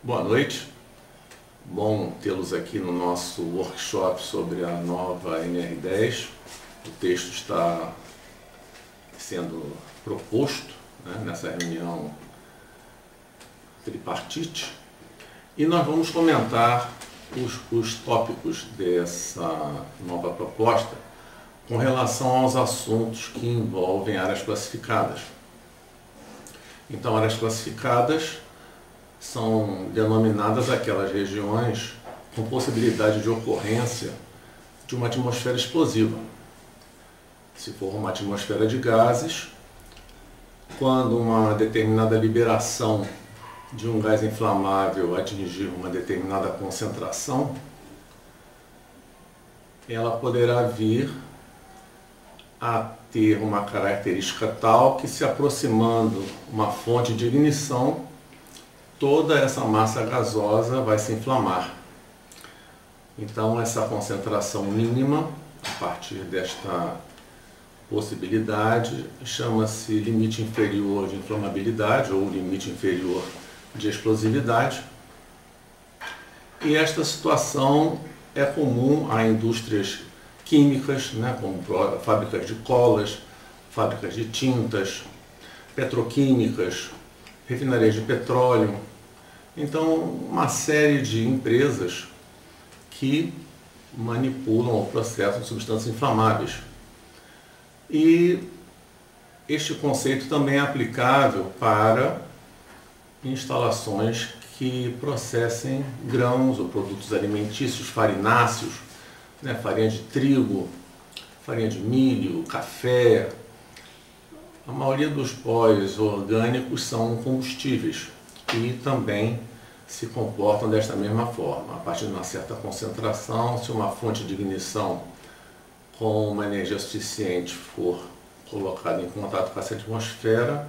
Boa noite, bom tê-los aqui no nosso workshop sobre a nova NR10. O texto está sendo proposto, nessa reunião tripartite, e nós vamos comentar os tópicos dessa nova proposta com relação aos assuntos que envolvem áreas classificadas. Então, áreas classificadas são denominadas aquelas regiões com possibilidade de ocorrência de uma atmosfera explosiva. Se for uma atmosfera de gases, quando uma determinada liberação de um gás inflamável atingir uma determinada concentração, ela poderá vir a ter uma característica tal que, se aproximando uma fonte de ignição, toda essa massa gasosa vai se inflamar. Então, essa concentração mínima, a partir desta possibilidade, chama-se limite inferior de inflamabilidade ou limite inferior de explosividade. E esta situação é comum a indústrias químicas, como fábricas de colas, fábricas de tintas, petroquímicas, refinarias de petróleo. Então, uma série de empresas que manipulam o processo de substâncias inflamáveis. E este conceito também é aplicável para instalações que processem grãos ou produtos alimentícios, farináceos, farinha de trigo, farinha de milho, café. A maioria dos pós orgânicos são combustíveis e também se comportam desta mesma forma. A partir de uma certa concentração, se uma fonte de ignição com uma energia suficiente for colocada em contato com essa atmosfera,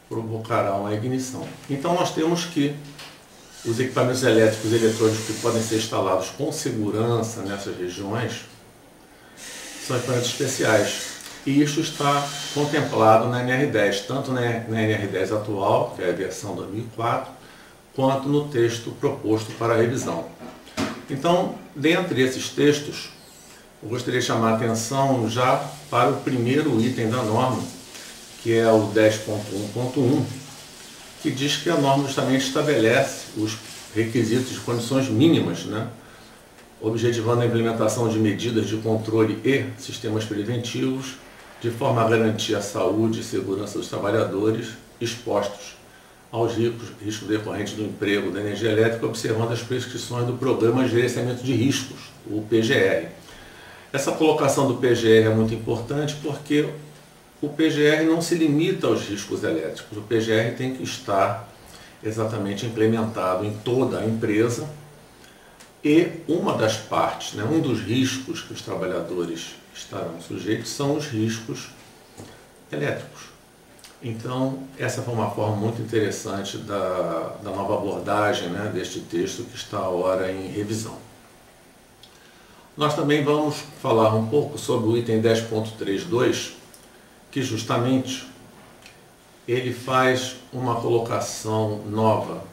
provocará uma ignição. Então nós temos que os equipamentos elétricos e eletrônicos que podem ser instalados com segurança nessas regiões são equipamentos especiais. E isso está contemplado na NR10, tanto na NR10 atual, que é a versão 2004, quanto no texto proposto para a revisão. Então, dentre esses textos, eu gostaria de chamar a atenção já para o primeiro item da norma, que é o 10.1.1, que diz que a norma justamente estabelece os requisitos de condições mínimas, objetivando a implementação de medidas de controle e sistemas preventivos, de forma a garantir a saúde e segurança dos trabalhadores expostos aos riscos decorrentes do emprego da energia elétrica, observando as prescrições do Programa de Gerenciamento de Riscos, o PGR. Essa colocação do PGR é muito importante porque o PGR não se limita aos riscos elétricos. O PGR tem que estar exatamente implementado em toda a empresa, e uma das partes, um dos riscos que os trabalhadores estarão sujeitos são os riscos elétricos. Então, essa foi uma forma muito interessante da nova abordagem deste texto que está agora em revisão. Nós também vamos falar um pouco sobre o item 10.3.2, que justamente ele faz uma colocação nova,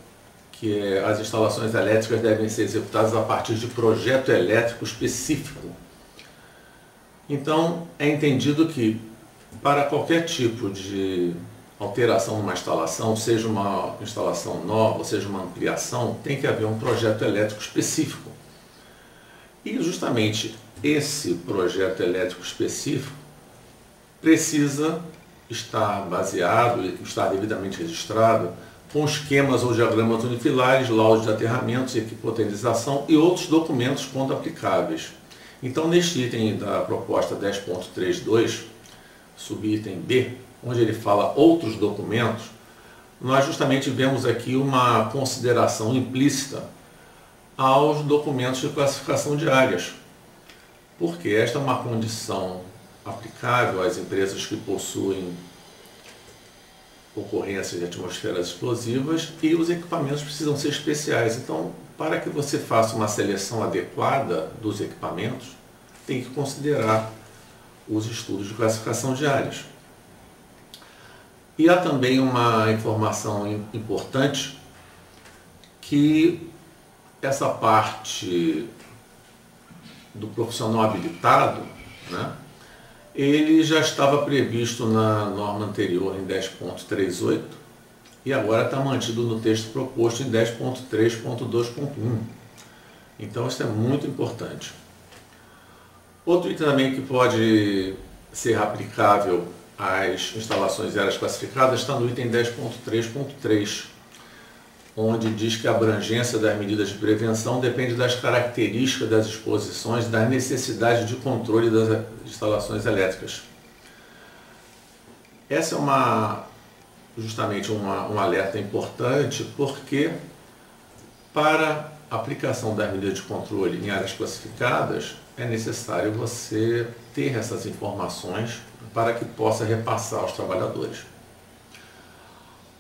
que é: as instalações elétricas devem ser executadas a partir de projeto elétrico específico. Então, é entendido que para qualquer tipo de alteração numa instalação, seja uma instalação nova, ou seja uma ampliação, tem que haver um projeto elétrico específico. E justamente esse projeto elétrico específico precisa estar baseado e estar devidamente registrado com esquemas ou diagramas unifilares, laudos de aterramentos, equipotenização e outros documentos quando aplicáveis. Então, neste item da proposta 10.3.2, subitem B, onde ele fala outros documentos, nós justamente vemos aqui uma consideração implícita aos documentos de classificação de áreas, porque esta é uma condição aplicável às empresas que possuem ocorrências de atmosferas explosivas, e os equipamentos precisam ser especiais. Então, para que você faça uma seleção adequada dos equipamentos, tem que considerar os estudos de classificação de áreas. E há também uma informação importante, que essa parte do profissional habilitado, né, ele já estava previsto na norma anterior em 10.38 e agora está mantido no texto proposto em 10.3.2.1. Então isso é muito importante. Outro item também que pode ser aplicável às instalações e áreas classificadas está no item 10.3.3, onde diz que a abrangência das medidas de prevenção depende das características das exposições e das necessidades de controle das instalações elétricas. Essa é justamente um alerta importante, porque para a aplicação das medidas de controle em áreas classificadas é necessário você ter essas informações para que possa repassar aos trabalhadores.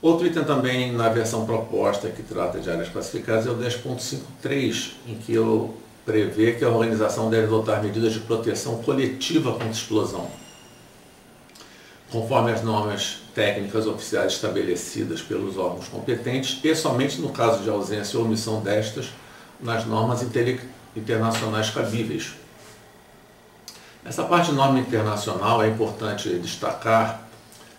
Outro item também na versão proposta que trata de áreas classificadas é o 10.53, em que eu prevê que a organização deve adotar medidas de proteção coletiva contra explosão, conforme as normas técnicas oficiais estabelecidas pelos órgãos competentes e somente no caso de ausência ou omissão destas nas normas internacionais cabíveis. Essa parte de norma internacional é importante destacar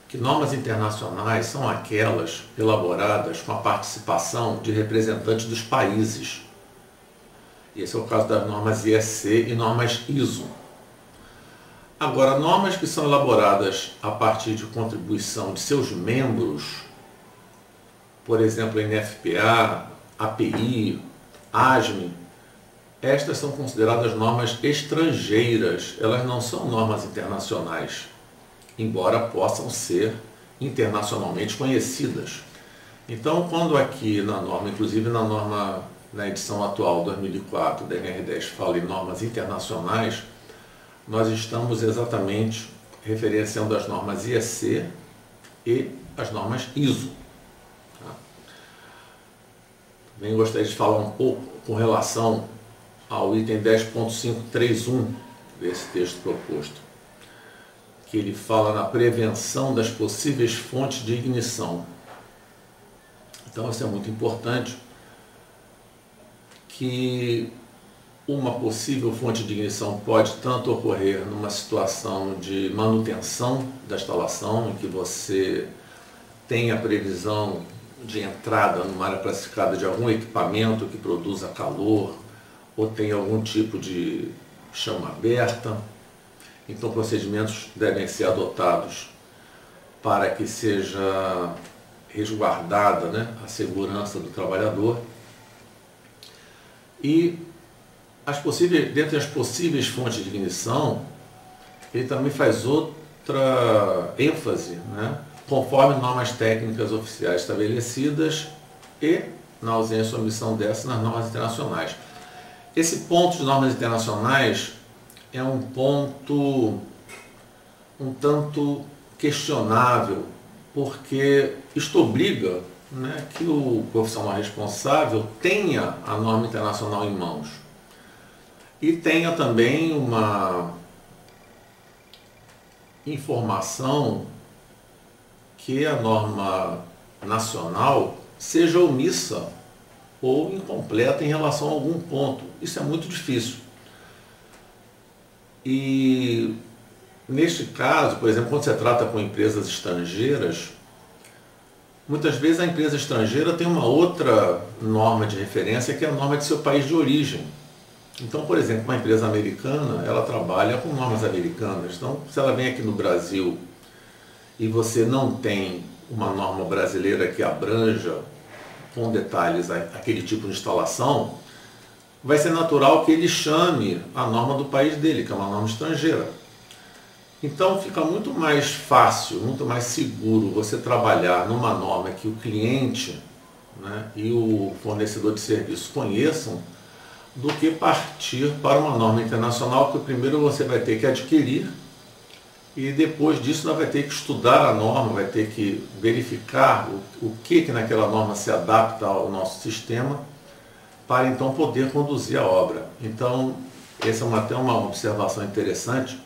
que normas internacionais são aquelas elaboradas com a participação de representantes dos países. Esse é o caso das normas IEC e normas ISO. Agora, normas que são elaboradas a partir de contribuição de seus membros, por exemplo, NFPA, API, ASME, estas são consideradas normas estrangeiras, elas não são normas internacionais, embora possam ser internacionalmente conhecidas. Então, quando aqui na norma, inclusive na edição atual, 2004, da NR10, fala em normas internacionais, nós estamos exatamente referenciando as normas IEC e as normas ISO. Também gostaria de falar um pouco com relação ao item 10.531 desse texto proposto, que ele fala na prevenção das possíveis fontes de ignição. Então, isso é muito importante, que uma possível fonte de ignição pode tanto ocorrer numa situação de manutenção da instalação, em que você tem a previsão de entrada numa área classificada de algum equipamento que produza calor, ou tem algum tipo de chama aberta. Então, procedimentos devem ser adotados para que seja resguardada, né, a segurança do trabalhador. E dentre as possíveis fontes de ignição, ele também faz outra ênfase, né, conforme normas técnicas oficiais estabelecidas e, na ausência ou omissão dessas, nas normas internacionais. Esse ponto de normas internacionais é um ponto um tanto questionável, porque isto obriga, né, que o profissional responsável tenha a norma internacional em mãos e tenha também uma informação que a norma nacional seja omissa ou incompleta em relação a algum ponto. Isso é muito difícil. E neste caso, por exemplo, quando você trata com empresas estrangeiras, muitas vezes a empresa estrangeira tem uma outra norma de referência, que é a norma de seu país de origem. Então, por exemplo, uma empresa americana, ela trabalha com normas americanas. Então, se ela vem aqui no Brasil e você não tem uma norma brasileira que abranja com detalhes aquele tipo de instalação, vai ser natural que ele chame a norma do país dele, que é uma norma estrangeira. Então fica muito mais fácil, muito mais seguro você trabalhar numa norma que o cliente, né, e o fornecedor de serviço conheçam, do que partir para uma norma internacional que primeiro você vai ter que adquirir e depois disso nós vai ter que estudar a norma, vai ter que verificar o que naquela norma se adapta ao nosso sistema para então poder conduzir a obra. Então, essa é até uma observação interessante,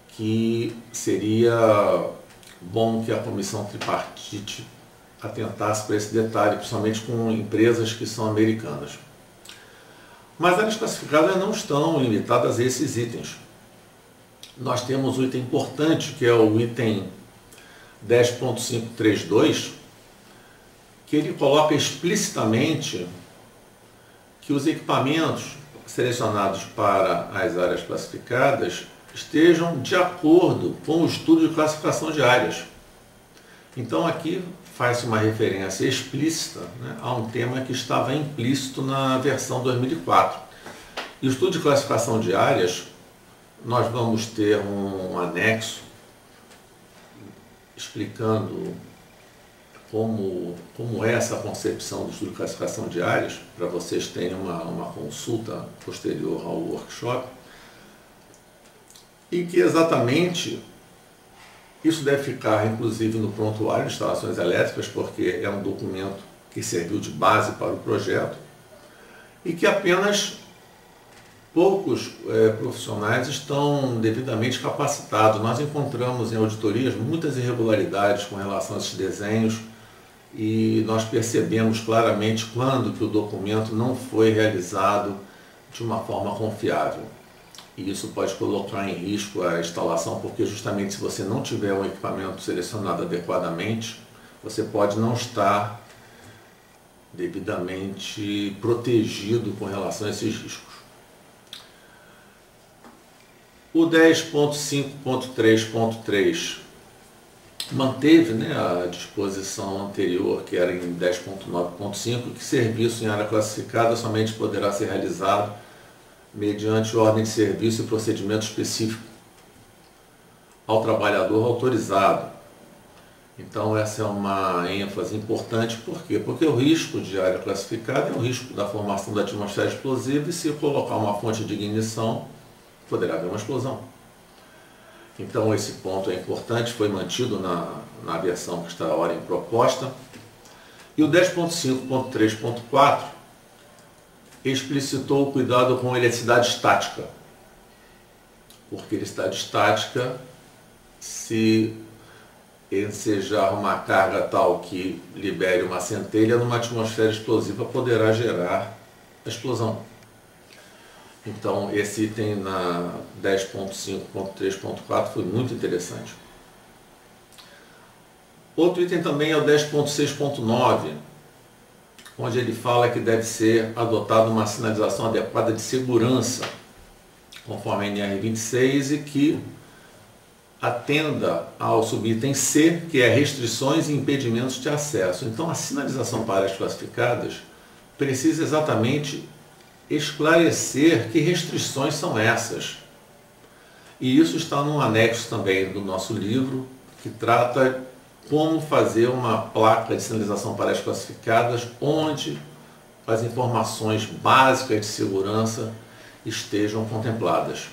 que seria bom que a comissão tripartite atentasse para esse detalhe, principalmente com empresas que são americanas. Mas áreas classificadas não estão limitadas a esses itens. Nós temos um item importante, que é o item 10.532, que ele coloca explicitamente que os equipamentos selecionados para as áreas classificadas estejam de acordo com o estudo de classificação de áreas. Então aqui faz-se uma referência explícita, né, a um tema que estava implícito na versão 2004. E o estudo de classificação de áreas, nós vamos ter um anexo explicando como é essa concepção do estudo de classificação de áreas, para vocês terem uma consulta posterior ao workshop, e que exatamente isso deve ficar, inclusive, no prontuário de instalações elétricas, porque é um documento que serviu de base para o projeto, e que apenas poucos profissionais estão devidamente capacitados. Nós encontramos em auditorias muitas irregularidades com relação a esses desenhos, e nós percebemos claramente quando que o documento não foi realizado de uma forma confiável. E isso pode colocar em risco a instalação, porque justamente se você não tiver um equipamento selecionado adequadamente, você pode não estar devidamente protegido com relação a esses riscos. O 10.5.3.3 manteve, né, a disposição anterior, que era em 10.9.5, que serviço em área classificada somente poderá ser realizado mediante ordem de serviço e procedimento específico ao trabalhador autorizado. Então essa é uma ênfase importante. Por quê? Porque o risco de área classificada é o risco da formação da atmosfera explosiva, e se colocar uma fonte de ignição, poderá haver uma explosão. Então esse ponto é importante, foi mantido na versão que está agora em proposta. E o 10.5.3.4 explicitou o cuidado com eletricidade estática. Porque eletricidade estática, se ensejar uma carga tal que libere uma centelha numa atmosfera explosiva, poderá gerar a explosão. Então, esse item na 10.5.3.4 foi muito interessante. Outro item também é o 10.6.9, onde ele fala que deve ser adotada uma sinalização adequada de segurança, conforme a NR26, e que atenda ao subitem C, que é restrições e impedimentos de acesso. Então, a sinalização para áreas classificadas precisa exatamente esclarecer que restrições são essas. E isso está no anexo também do nosso livro, que trata como fazer uma placa de sinalização para áreas classificadas onde as informações básicas de segurança estejam contempladas.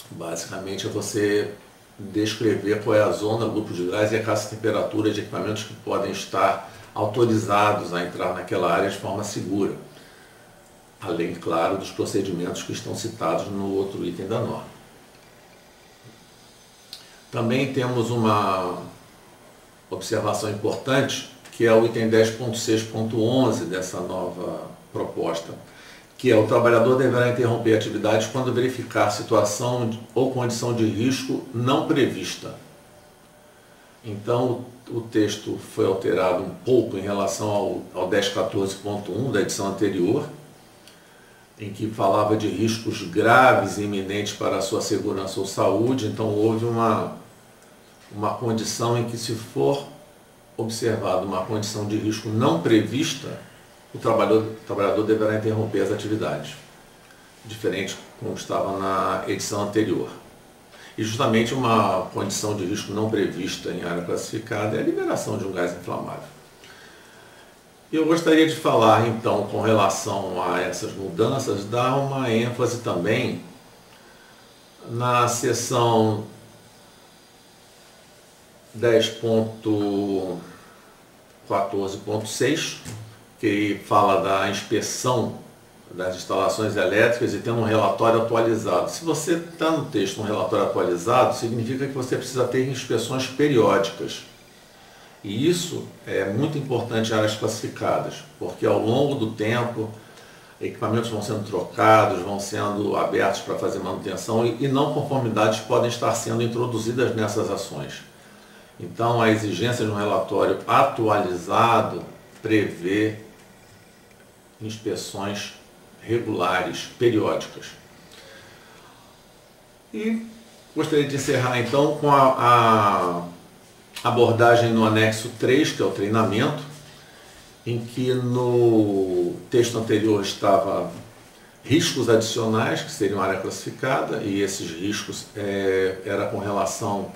Basicamente é você descrever qual é a zona, grupo de graus e a classe de temperatura de equipamentos que podem estar autorizados a entrar naquela área de forma segura. Além, claro, dos procedimentos que estão citados no outro item da norma. Também temos uma observação importante, que é o item 10.6.11 dessa nova proposta, que é: o trabalhador deverá interromper atividades quando verificar situação ou condição de risco não prevista. Então, o texto foi alterado um pouco em relação ao 10.14.1 da edição anterior, em que falava de riscos graves e iminentes para a sua segurança ou saúde. Então houve uma condição em que, se for observada uma condição de risco não prevista, o trabalhador deverá interromper as atividades, diferente como estava na edição anterior. E justamente uma condição de risco não prevista em área classificada é a liberação de um gás inflamável. Eu gostaria de falar, então, com relação a essas mudanças, dar uma ênfase também na seção 10.14.6, que fala da inspeção das instalações elétricas e tendo um relatório atualizado. Se você está no texto um relatório atualizado, significa que você precisa ter inspeções periódicas. E isso é muito importante em áreas classificadas, porque ao longo do tempo, equipamentos vão sendo trocados, vão sendo abertos para fazer manutenção e não conformidades podem estar sendo introduzidas nessas ações. Então, a exigência de um relatório atualizado prevê inspeções regulares, periódicas. E gostaria de encerrar então com a abordagem no anexo 3, que é o treinamento, em que no texto anterior estava riscos adicionais, que seriam área classificada, e esses riscos era com relação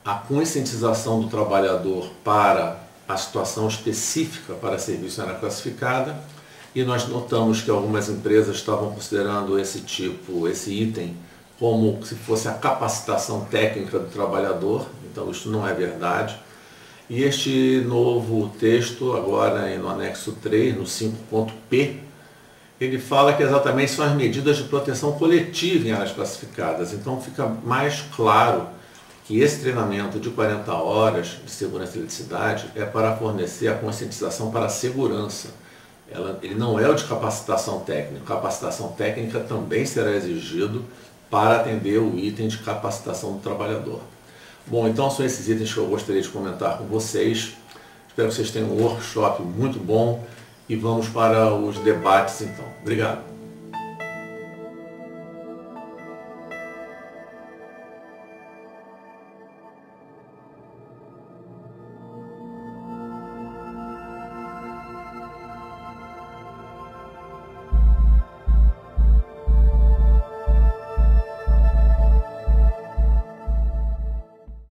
à conscientização do trabalhador para a situação específica para serviço em área classificada, e nós notamos que algumas empresas estavam considerando esse item como se fosse a capacitação técnica do trabalhador, então isso não é verdade. E este novo texto, agora no anexo 3, no 5.p, ele fala que exatamente são as medidas de proteção coletiva em áreas classificadas. Então fica mais claro que esse treinamento de 40 horas de segurança e eletricidade é para fornecer a conscientização para a segurança. Ele não é o de capacitação técnica. Capacitação técnica também será exigido para atender o item de capacitação do trabalhador. Bom, então são esses itens que eu gostaria de comentar com vocês. Espero que vocês tenham um workshop muito bom e vamos para os debates então. Obrigado.